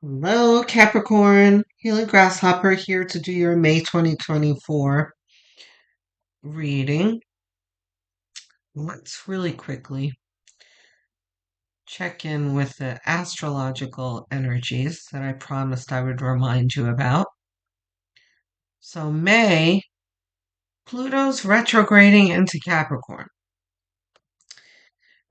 Hello, Capricorn. Healing Grasshopper here to do your May 2024 reading. Let's really quickly check in with the astrological energies that I promised I would remind you about. So, May, Pluto's retrograding into Capricorn.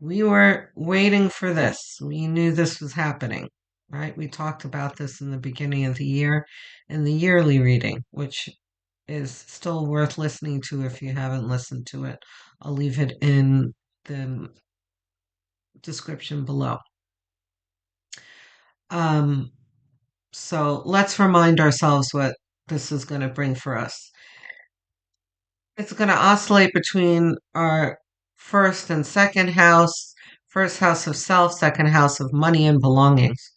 We were waiting for this. We knew this was happening, right? We talked about this in the beginning of the year in the yearly reading, which is still worth listening to if you haven't listened to it. I'll leave it in the description below. Um, so let's remind ourselves what this is going to bring for us. It's going to oscillate between our first and second house, first house of self, second house of money and belongings.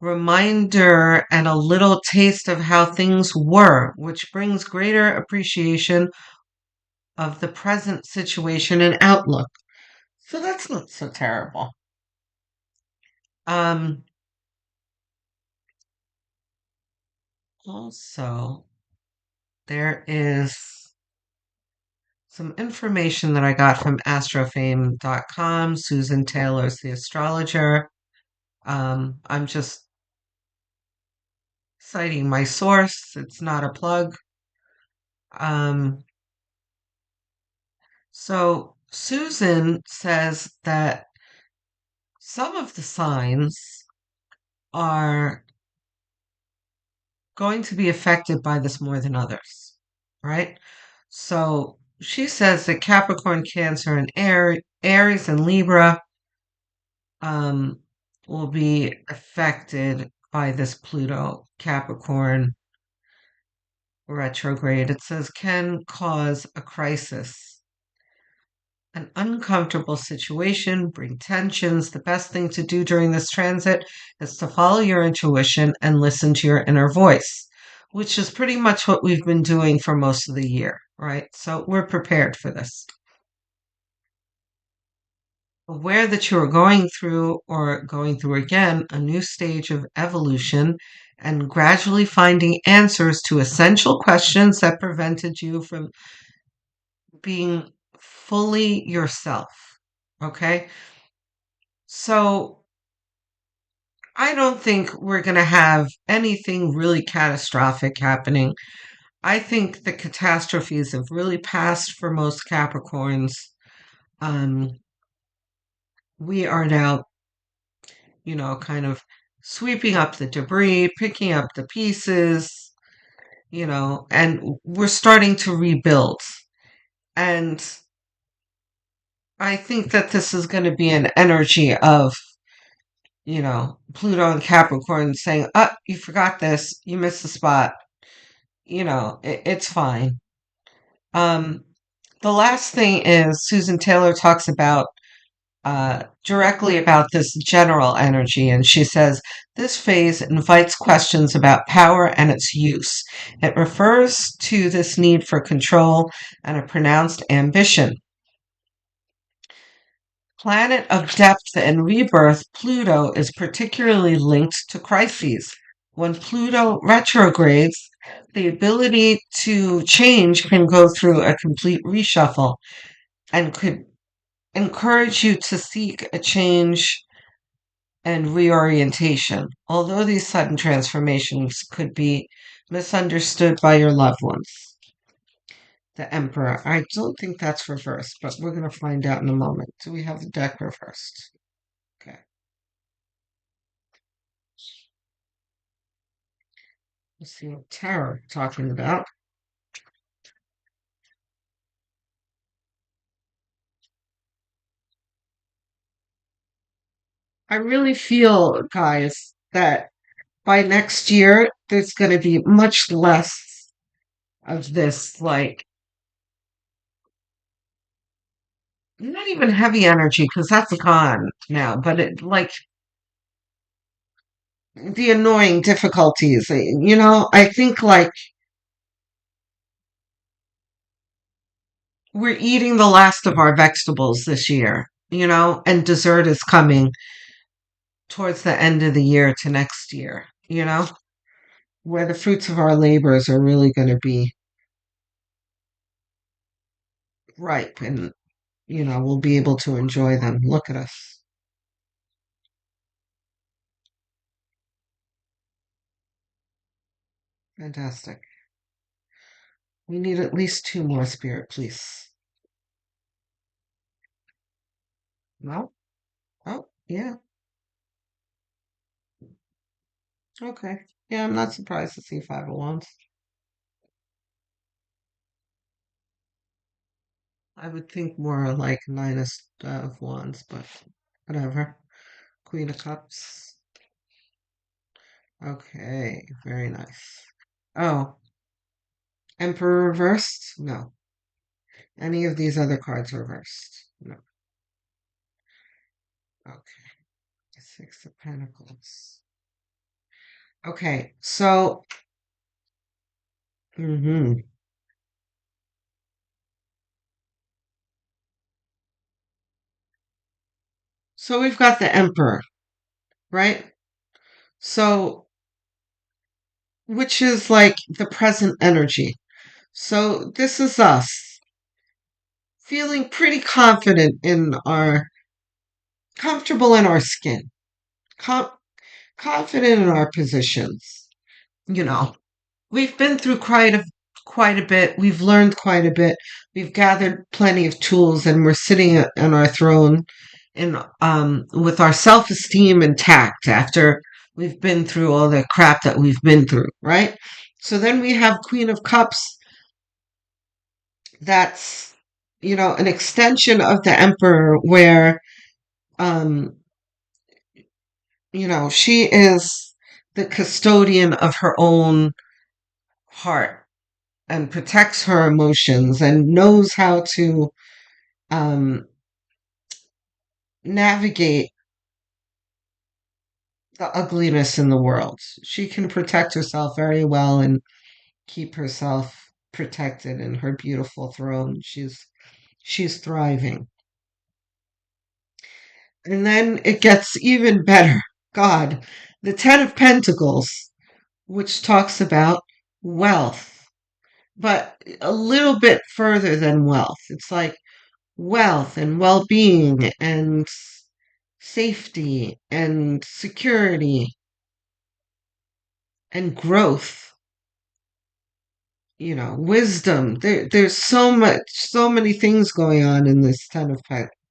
Reminder and a little taste of how things were, which brings greater appreciation of the present situation and outlook. So that's not so terrible. Um, Also, there is some information that I got from astrofame.com. Susan Taylor's the astrologer. I'm just citing my source. It's not a plug. Um, so Susan says that some of the signs are going to be affected by this more than others, right? So she says that Capricorn, Cancer, and Aries and Libra um, will be affected by this Pluto Capricorn retrograde. It says can cause a crisis, an uncomfortable situation, bring tensions. The best thing to do during this transit is to follow your intuition and listen to your inner voice, which is pretty much what we've been doing for most of the year, right? So we're prepared for this. Aware that you are going through or going through again a new stage of evolution and gradually finding answers to essential questions that prevented you from being fully yourself. Okay? So I don't think we're going to have anything really catastrophic happening. I think the catastrophes have really passed for most Capricorns. Um, we are now, kind of sweeping up the debris, picking up the pieces, and we're starting to rebuild. And I think that this is going to be an energy of, Pluto and Capricorn saying, oh, you forgot this, you missed the spot, it's fine. Um, the last thing is Susan Taylor talks about directly about this general energy, and she says this phase invites questions about power and its use. It refers to this need for control and a pronounced ambition. Planet of depth and rebirth, Pluto is particularly linked to crises. When Pluto retrogrades, the ability to change can go through a complete reshuffle and could encourage you to seek a change and reorientation, although these sudden transformations could be misunderstood by your loved ones. The Emperor. I don't think that's reversed, but we're going to find out in a moment. Do we have the deck reversed? Okay. Let's see what Tarot talking about. I really feel, guys, that by next year, there's going to be much less of this, like, not even heavy energy, because that's gone now, but like, the annoying difficulties. I think like we're eating the last of our vegetables this year, and dessert is coming. towards the end of the year to next year, where the fruits of our labors are really going to be ripe and, we'll be able to enjoy them. Look at us. Fantastic. We need at least two more, Spirit, please. No? Oh, yeah. Okay. Yeah, I'm not surprised to see Five of Wands. I would think more like of Wands, but whatever. Queen of Cups. Okay, very nice. Oh, Emperor reversed? No. Any of these other cards reversed? No. Okay. Six of Pentacles. Okay, so, hmm so we've got the Emperor, right? So, which is like the present energy. So this is us feeling pretty comfortable in our skin, com- confident in our positions. You know, we've been through quite a bit. We've learned quite a bit. We've gathered plenty of tools, and we're sitting on our throne, and with our self-esteem intact after we've been through all the crap that we've been through, right? So then we have Queen of Cups. That's an extension of the Emperor, where um, she is the custodian of her own heart and protects her emotions and knows how to um, navigate the ugliness in the world. She can protect herself very well and keep herself protected in her beautiful throne. She's thriving. And then it gets even better. God, the Ten of Pentacles, which talks about wealth, but a little bit further than wealth. It's like wealth and well being and safety and security and growth, wisdom. There's so many things going on in this Ten of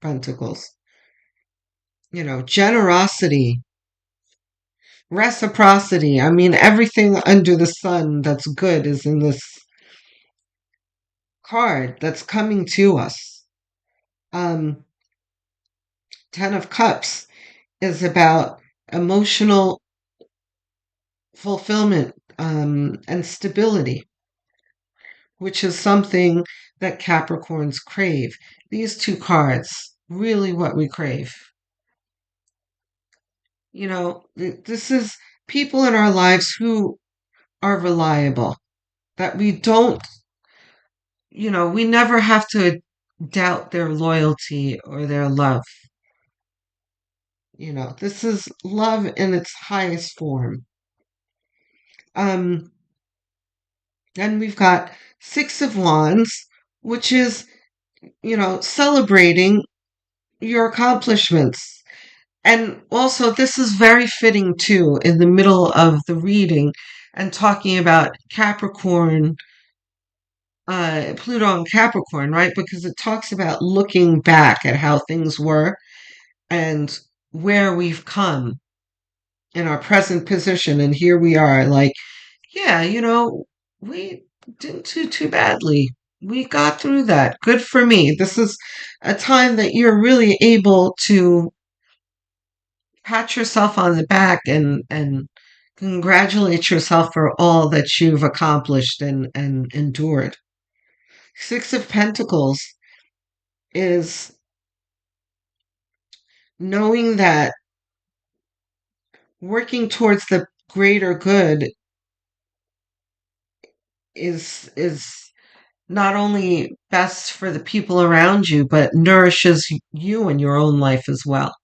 Pentacles. Generosity, reciprocity. I mean, everything under the sun that's good is in this card that's coming to us. Um, Ten of Cups is about emotional fulfillment and stability, which is something that Capricorns crave. These two cards, really what we crave. This is people in our lives who are reliable, that we never have to doubt their loyalty or their love. This is love in its highest form. Um, then we've got Six of Wands, which is, celebrating your accomplishments. And also, this is very fitting too in the middle of the reading and talking about Capricorn, Pluto and Capricorn, right? Because it talks about looking back at how things were and where we've come in our present position. And here we are, like, yeah, we didn't do too badly. We got through that. Good for me. This is a time that you're really able to pat yourself on the back and congratulate yourself for all that you've accomplished and endured. Six of Pentacles is knowing that working towards the greater good is not only best for the people around you, but nourishes you in your own life as well.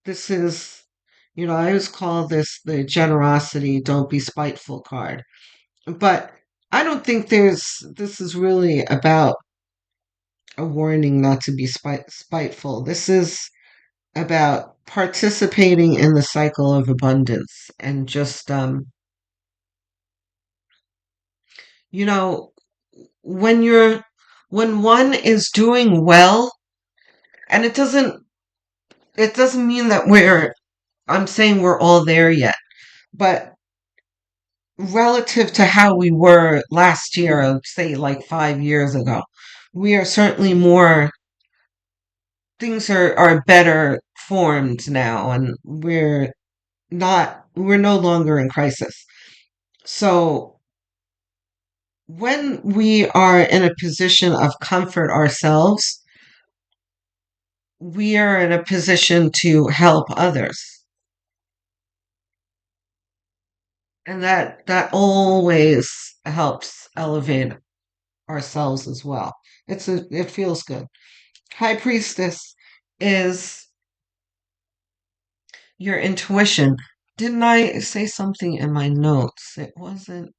This is, I always call this the generosity, don't be spiteful card. But I don't think this is really about a warning not to be spiteful. This is about participating in the cycle of abundance and just, you know, when when one is doing well, and it doesn't mean that I'm saying we're all there yet, but relative to how we were last year, I'd say like 5 years ago, we are certainly more, things are better formed now, and we're no longer in crisis. So when we are in a position of comfort ourselves, we are in a position to help others. And that always helps elevate ourselves as well. It feels good. High Priestess is your intuition. Didn't I say something in my notes? It wasn't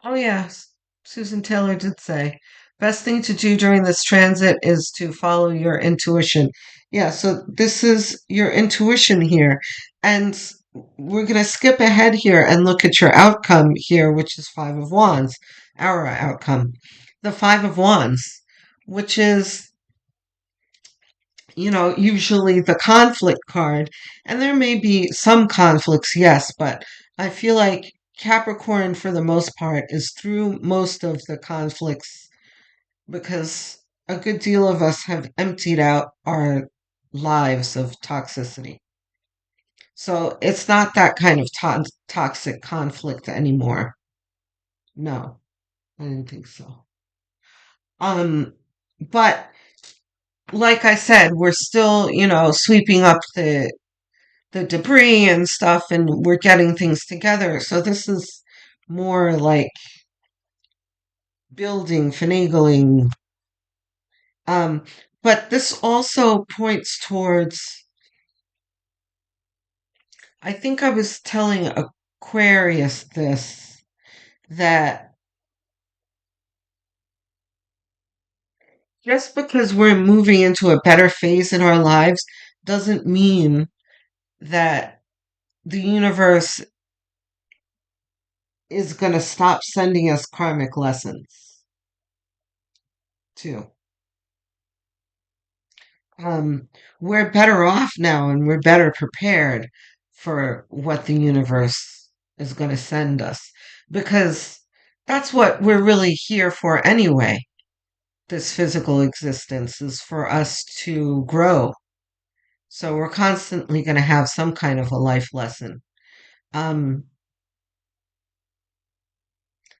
oh yes, Susan Taylor did say, best thing to do during this transit is to follow your intuition. Yeah, so this is your intuition here. And we're going to skip ahead here and look at your outcome here, which is Five of Wands, our outcome. The Five of Wands, which is, usually the conflict card. And there may be some conflicts, yes, but I feel like Capricorn, for the most part, is through most of the conflicts because a good deal of us have emptied out our lives of toxicity. So it's not that kind of toxic conflict anymore. No, I didn't think so. Um, but like I said, we're still, sweeping up the debris and stuff, and we're getting things together. So this is more like building, finagling. Um, but this also points towards, I think I was telling Aquarius this, that just because we're moving into a better phase in our lives doesn't mean that the universe is going to stop sending us karmic lessons too. um, we're better off now and we're better prepared for what the universe is going to send us because that's what we're really here for anyway. This physical existence is for us to grow. So we're constantly going to have some kind of a life lesson. Um,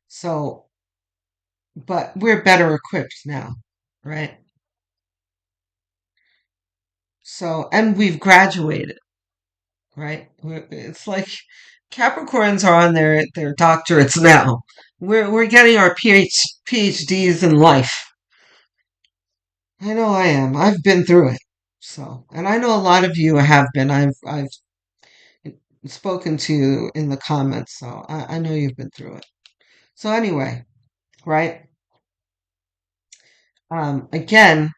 so, but we're better equipped now, right? So, and we've graduated, right? It's like Capricorns are on their doctorates now. We're getting our PhDs in life. I know I am. I've been through it. So, and I know a lot of you have been. I've spoken to you in the comments, so I know you've been through it. So anyway, right? Again,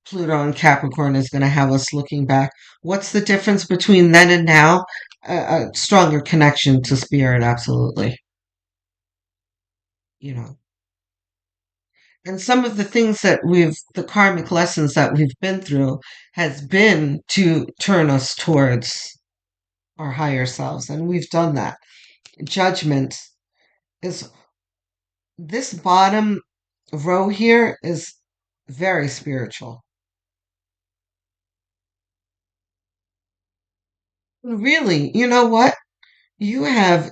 Pluto and Capricorn is going to have us looking back. What's the difference between then and now? A stronger connection to spirit, absolutely. You know, and some of the things the karmic lessons that we've been through has been to turn us towards our higher selves. And we've done that. Judgment is, this bottom row here is very spiritual. Really, you know what? You have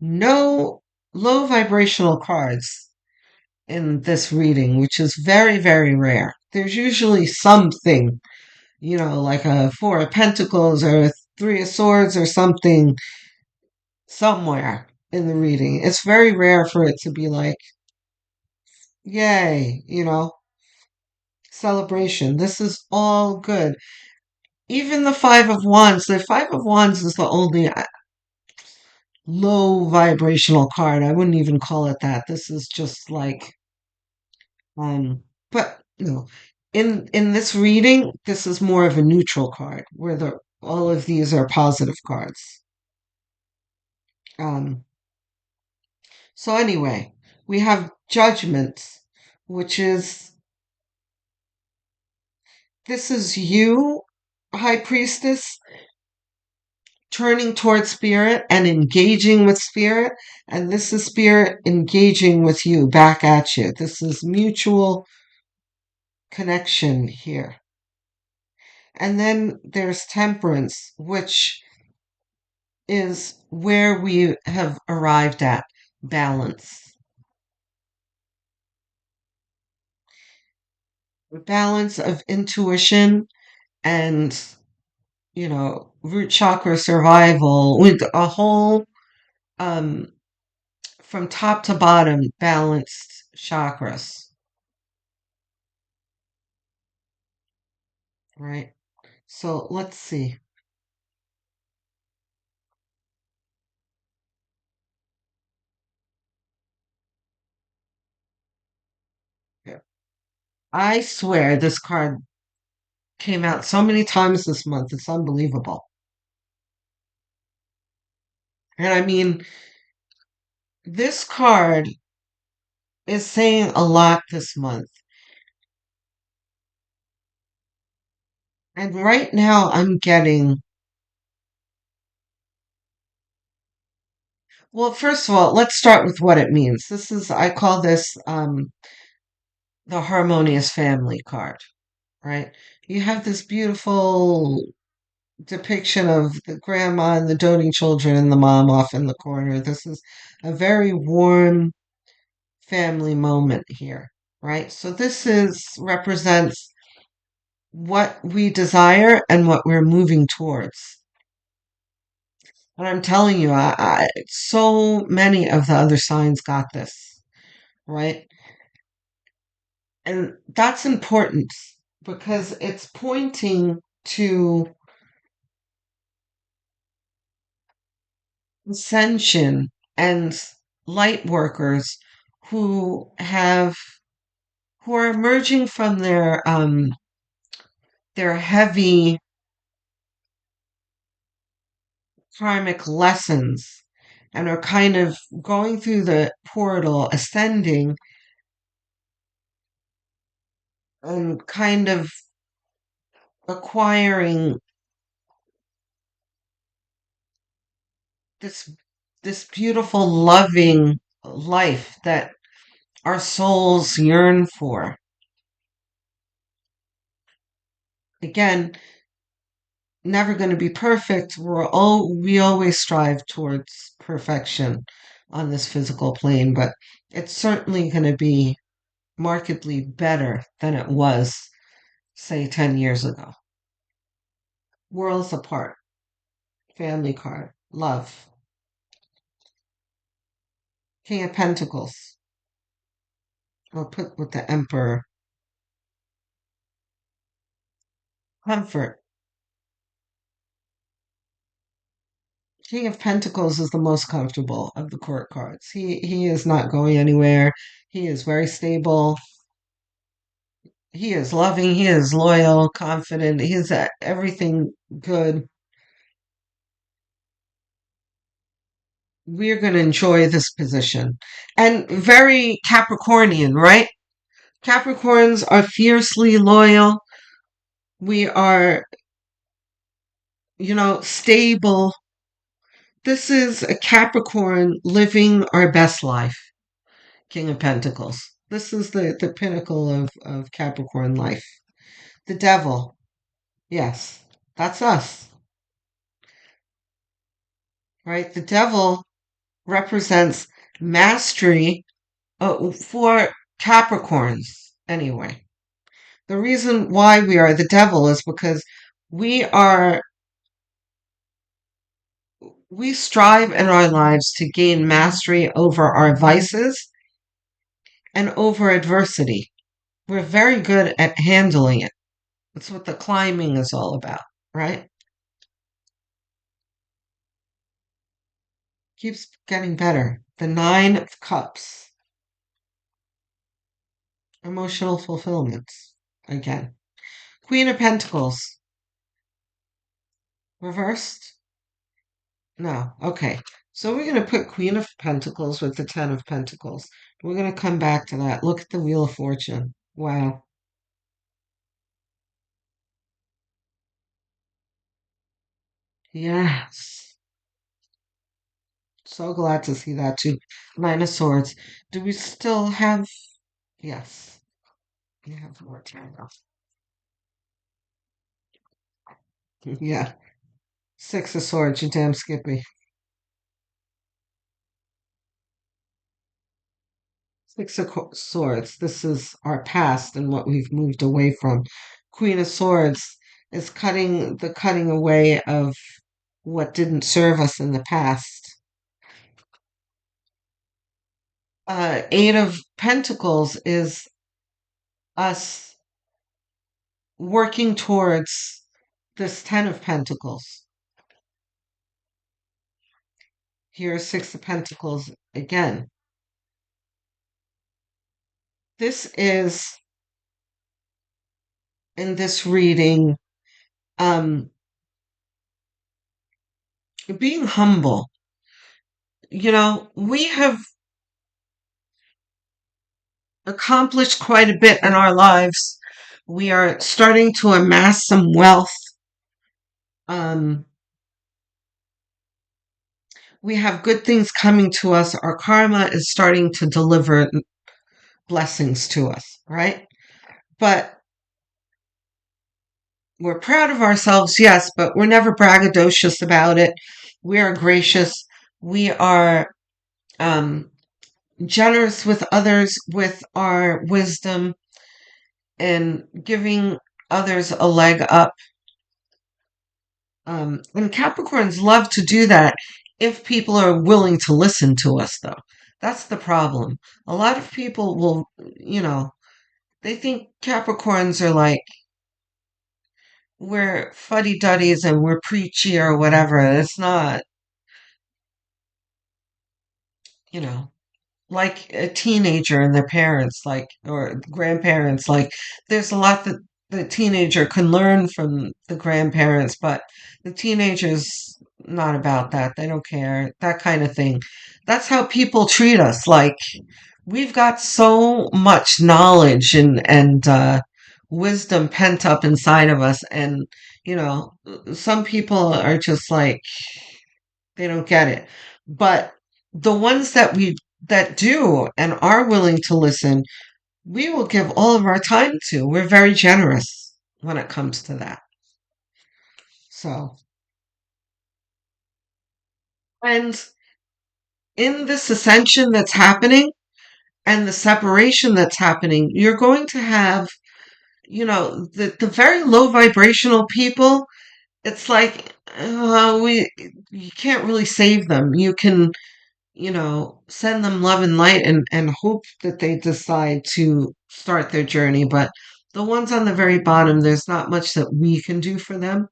no low vibrational cards in this reading, which is very, very rare. There's usually something, like a Four of Pentacles or a Three of Swords or something somewhere in the reading. It's very rare for it to be like, yay, celebration. This is all good. Even the Five of Wands, the Five of Wands is the only low vibrational card. I wouldn't even call it that. This is just like, but no. In this reading, this is more of a neutral card, where the all of these are positive cards. Um, so anyway, we have Judgment, which is this is you, High Priestess, turning towards spirit and engaging with spirit, and this is spirit engaging with you back at you. This is mutual connection here. And then there's Temperance, which is where we have arrived at balance. Balance of intuition and, root chakra survival with a whole, um, from top to bottom, balanced chakras, right? So let's see. I swear this card came out so many times this month. It's unbelievable. And I mean, this card is saying a lot this month. And right now I'm getting, well, first of all, let's start with what it means. I call this the harmonious family card, right? You have this beautiful depiction of the grandma and the doting children and the mom off in the corner. This is a very warm family moment here, right? So this is represents what we desire and what we're moving towards. And I'm telling you, so many of the other signs got this, right? And that's important because it's pointing to ascension and light workers who have who are emerging from their heavy karmic lessons and are kind of going through the portal, ascending, and kind of acquiring this this beautiful loving life that our souls yearn for. Again, never going to be perfect. We always strive towards perfection on this physical plane, but it's certainly going to be markedly better than it was, say, 10 years ago. Worlds apart, family card, love, King of Pentacles. I'll put with the Emperor, comfort. King of Pentacles is the most comfortable of the court cards. He is not going anywhere. He is very stable. He is loving. He is loyal, confident. He is everything good. We're going to enjoy this position. And very Capricornian, right? Capricorns are fiercely loyal. We are, stable. This is a Capricorn living our best life. King of Pentacles. This is the pinnacle of Capricorn life. The devil. Yes, that's us, right? The devil represents mastery for Capricorns, anyway. The reason why we are the devil is because we are we strive in our lives to gain mastery over our vices and over adversity. We're very good at handling it. That's what the climbing is all about, right? Keeps getting better. The Nine of Cups, emotional fulfillments. Again. Queen of Pentacles, reversed? No. Okay. So we're going to put Queen of Pentacles with the Ten of Pentacles. We're going to come back to that. Look at the Wheel of Fortune. Wow. Yes. So glad to see that too. Nine of Swords. Do we still have? Yes. We have more time now. Yeah. Six of Swords, you damn Skippy. Six of Swords. This is our past and what we've moved away from. Queen of Swords is cutting away of what didn't serve us in the past. Eight of Pentacles is us working towards this Ten of Pentacles. Here's Six of Pentacles again. This is, in this reading, um, being humble. We have accomplished quite a bit in our lives. We are starting to amass some wealth. Um, we have good things coming to us. Our karma is starting to deliver blessings to us, right? But we're proud of ourselves, yes, but we're never braggadocious about it. We are gracious. We are um, generous with others with our wisdom and giving others a leg up. And Capricorns love to do that if people are willing to listen to us, though. That's the problem. A lot of people will, they think Capricorns are like, we're fuddy duddies and we're preachy or whatever. It's not, you know, like a teenager and their parents, like, or grandparents. Like, there's a lot that the teenager can learn from the grandparents, but the teenager's not about that. They don't care, that kind of thing. That's how people treat us. Like, we've got so much knowledge and wisdom pent up inside of us. And, some people are just like, they don't get it. But the ones that do and are willing to listen, we will give all of our time to. We're very generous when it comes to that. So, and in this ascension that's happening and the separation that's happening, you're going to have, the very low vibrational people. It's like, you can't really save them. You can, send them love and light and hope that they decide to start their journey. But the ones on the very bottom, there's not much that we can do for them.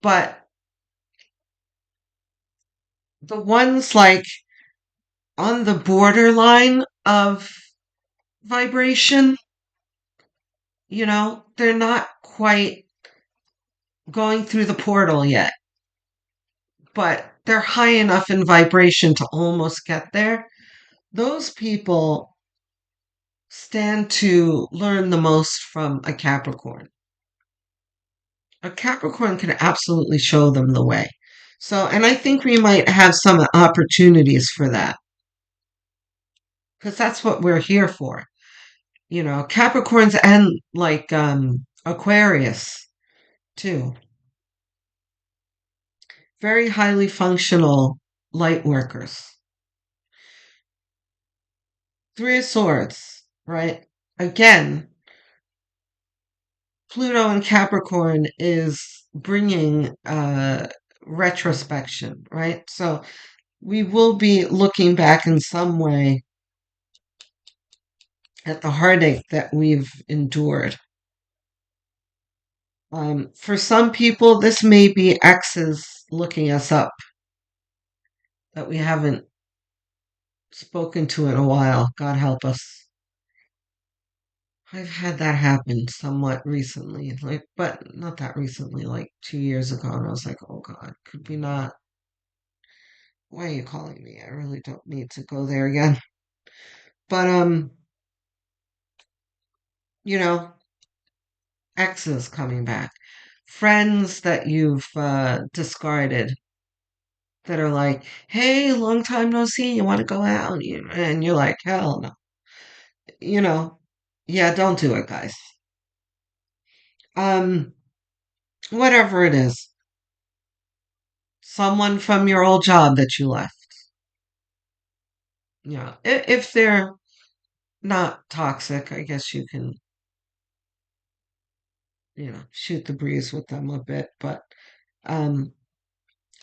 But the ones like on the borderline of vibration, they're not quite going through the portal yet, but they're high enough in vibration to almost get there. Those people stand to learn the most from a Capricorn. A Capricorn can absolutely show them the way. So, and I think we might have some opportunities for that because that's what we're here for. Capricorns and like Aquarius too. Very highly functional light workers. Three of Swords, right? Again, Pluto and Capricorn is bringing retrospection, right? So we will be looking back in some way at the heartache that we've endured. For some people, this may be exes looking us up that we haven't spoken to in a while. God help us. I've had that happen somewhat recently, like, but not that recently, like 2 years ago, and I was like, oh God, could we not? Why are you calling me? I really don't need to go there again. But you know, exes coming back, friends that you've discarded that are like, hey, long time no see, you want to go out? And you're like, hell no. You know, yeah, don't do it, guys. Um, whatever it is, someone from your old job that you left. Yeah, if they're not toxic, I guess you can, shoot the breeze with them a bit. But um,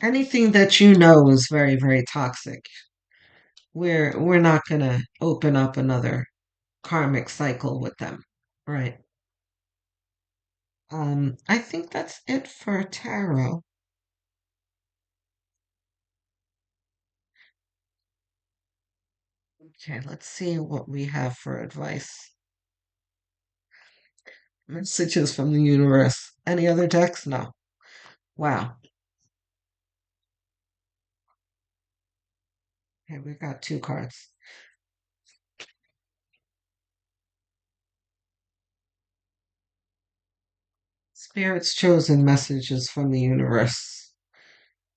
anything that you know is very, very toxic, we're not gonna open up another karmic cycle with them, right? I think that's it for tarot. Okay, let's see what we have for advice. Messages from the universe. Any other decks? No. Wow. Okay, we got two cards. Spirit's chosen messages from the universe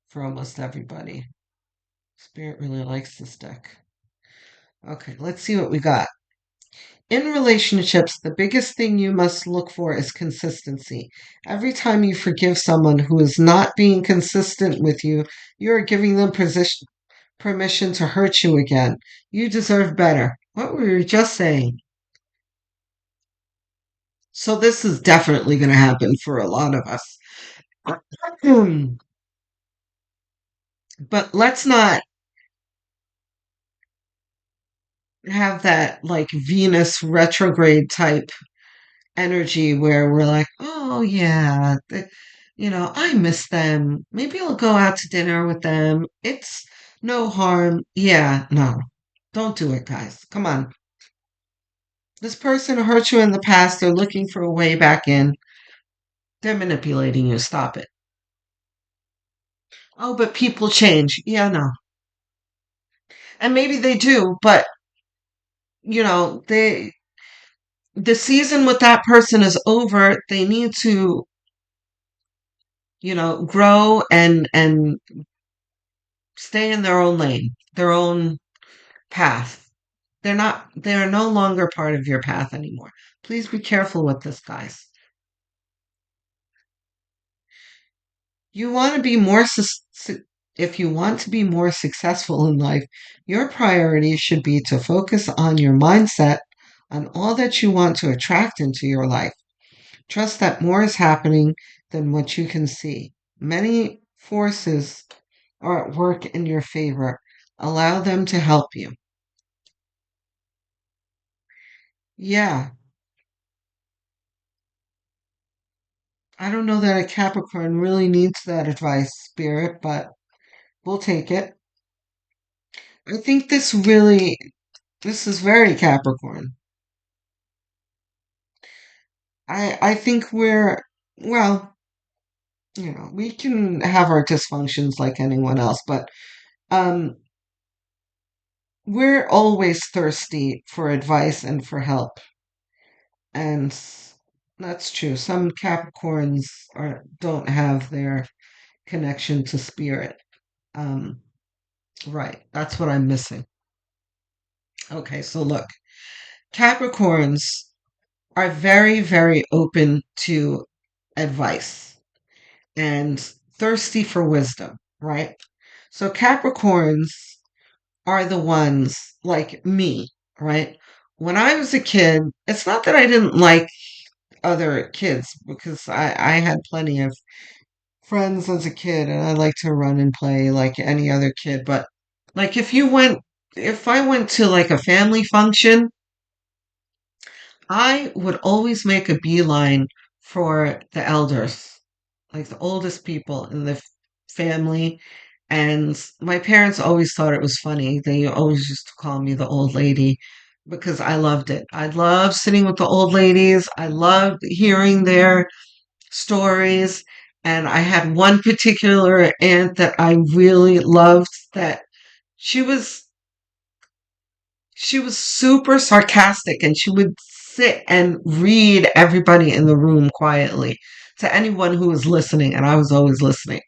for almost everybody. Spirit really likes this deck. Okay, let's see what we got. In relationships, the biggest thing you must look for is consistency. Every time you forgive someone who is not being consistent with you, you are giving them permission to hurt you again. You deserve better. What were you just saying? So, this is definitely going to happen for a lot of us. But let's not have that like Venus retrograde type energy where we're like, oh yeah, I miss them. Maybe I'll go out to dinner with them. It's no harm. Yeah, no, don't do it, guys. Come on. This person hurt you in the past. They're looking for a way back in. They're manipulating you. Stop it. Oh, but people change. Yeah, no. And maybe they do, but the season with that person is over. They need to, grow and stay in their own lane, their own path. They're no longer part of your path anymore. Please be careful with this, guys. You want to be more, if you want to be more successful in life, your priority should be to focus on your mindset, on all that you want to attract into your life. Trust that more is happening than what you can see. Many forces are at work in your favor. Allow them to help you. Yeah, I don't know that a Capricorn really needs that advice, Spirit, but we'll take it. I think this is very Capricorn. I think well, we can have our dysfunctions like anyone else, but um, we're always thirsty for advice and for help. And that's true. Some Capricorns don't have their connection to spirit. Um, right. That's what I'm missing. Okay, so look, Capricorns are very, very open to advice and thirsty for wisdom, right? So Capricorns are the ones like me, right? When I was a kid, it's not that I didn't like other kids because I had plenty of friends as a kid and I like to run and play like any other kid. But like if I went to like a family function I would always make a beeline for the elders, like the oldest people in the family. And my parents always thought it was funny. They always used to call me the old lady because I loved it. I loved sitting with the old ladies. I loved hearing their stories. And I had one particular aunt that I really loved that she was she was super sarcastic and she would sit and read everybody in the room quietly to anyone who was listening, and I was always listening.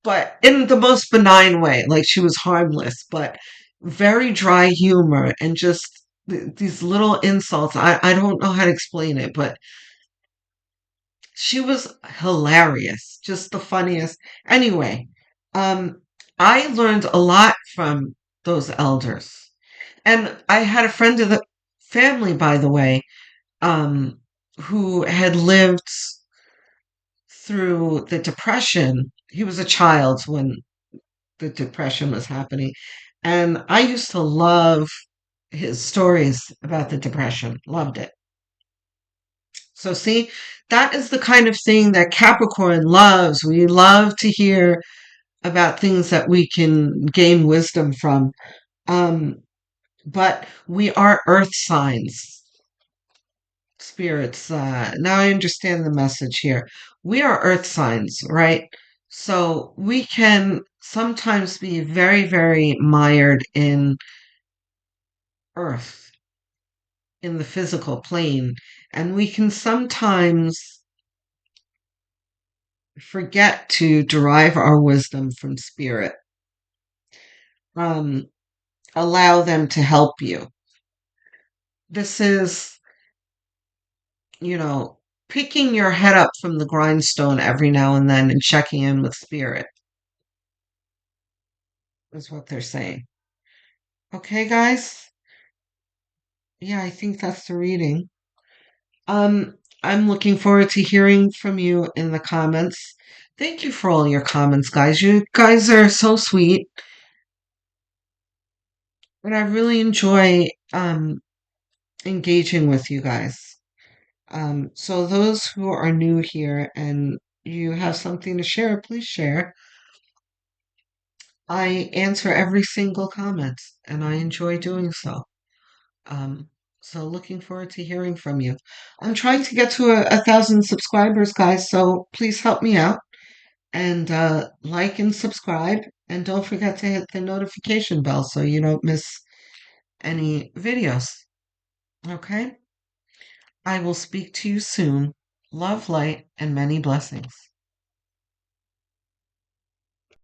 But in the most benign way, like she was harmless, but very dry humor and just these little insults. I don't know how to explain it, but she was hilarious, just the funniest. Anyway, um, I learned a lot from those elders. And I had a friend of the family, by the way, um, who had lived through the Depression. He was a child when the Depression was happening. And I used to love his stories about the Depression. Loved it. So, see, that is the kind of thing that Capricorn loves. We love to hear about things that we can gain wisdom from. Um, but we are earth signs. Spirits. Now I understand the message here. We are earth signs, right? So we can sometimes be very, very mired in earth, in the physical plane, and we can sometimes forget to derive our wisdom from spirit. Um, Allow them to help you. This is, you know, picking your head up from the grindstone every now and then and checking in with spirit, is what they're saying. Okay, guys? Yeah, I think that's the reading. I'm looking forward to hearing from you in the comments. Thank you for all your comments, guys. You guys are so sweet, and I really enjoy engaging with you guys. So those who are new here and you have something to share, please share. I answer every single comment, and I enjoy doing so. Um, so looking forward to hearing from you. I'm trying to get to 1,000 subscribers, guys, so please help me out and like and subscribe. And don't forget to hit the notification bell so you don't miss any videos. Okay? I will speak to you soon. Love, light, and many blessings.